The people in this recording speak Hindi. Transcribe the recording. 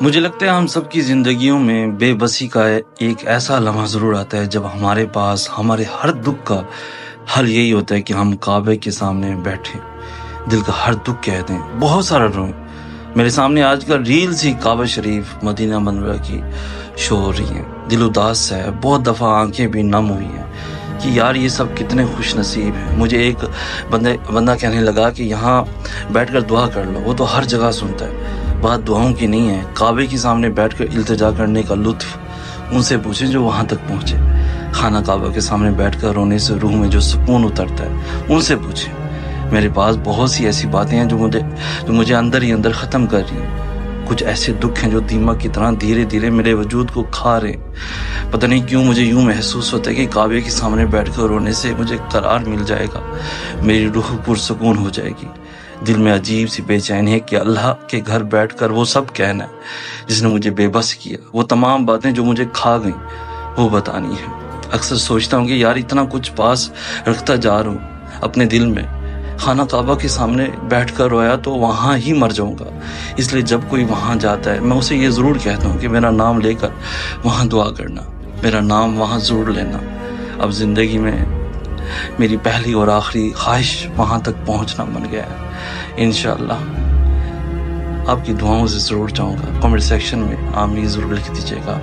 मुझे लगता है हम सबकी ज़िंदगियों में बेबसी का एक ऐसा लम्हा ज़रूर आता है जब हमारे पास हमारे हर दुख का हल यही होता है कि हम काबे के सामने बैठें, दिल का हर दुख कह दें, बहुत सारा रोएं। मेरे सामने आजकल रील्स ही काबा शरीफ, मदीना मनव्वरा की शो हो रही हैं। दिल उदास है, बहुत दफ़ा आंखें भी नम हुई हैं कि यार ये सब कितने खुश नसीब हैं। मुझे एक बंदा कहने लगा कि यहाँ बैठकर दुआ कर लो, वो तो हर जगह सुनता है। बात दुआओं की नहीं है, काबे के सामने बैठकर इल्तिजा करने का लुत्फ़ उनसे पूछें जो वहाँ तक पहुँचे। खाना काबा के सामने बैठकर रोने से रूह में जो सुकून उतरता है, उनसे पूछें। मेरे पास बहुत सी ऐसी बातें हैं जो मुझे अंदर ही अंदर ख़त्म कर रही हैं। कुछ ऐसे दुख हैं जो दीमक की तरह धीरे धीरे मेरे वजूद को खा रहे हैं। पता नहीं क्यों मुझे यूँ महसूस होता है कि काबे के सामने बैठकर रोने से मुझे करार मिल जाएगा, मेरी रूह पुरसुकून हो जाएगी। दिल में अजीब सी बेचैनी है कि अल्लाह के घर बैठकर वो सब कहना है जिसने मुझे बेबस किया। वो तमाम बातें जो मुझे खा गईं वो बतानी है। अक्सर सोचता हूँ कि यार इतना कुछ पास रखता जा रहा हूँ अपने दिल में, खाना काबा के सामने बैठकर रोया तो वहाँ ही मर जाऊँगा। इसलिए जब कोई वहाँ जाता है मैं उसे ये ज़रूर कहता हूँ कि मेरा नाम लेकर वहाँ दुआ करना, मेरा नाम वहाँ ज़रूर लेना। अब ज़िंदगी में मेरी पहली और आखिरी ख्वाहिश वहाँ तक पहुँचना बन गया है। इंशाअल्लाह आपकी दुआओं से ज़रूर चाहूँगा। कमेंट सेक्शन में आमीन ज़रूर लिख दीजिएगा।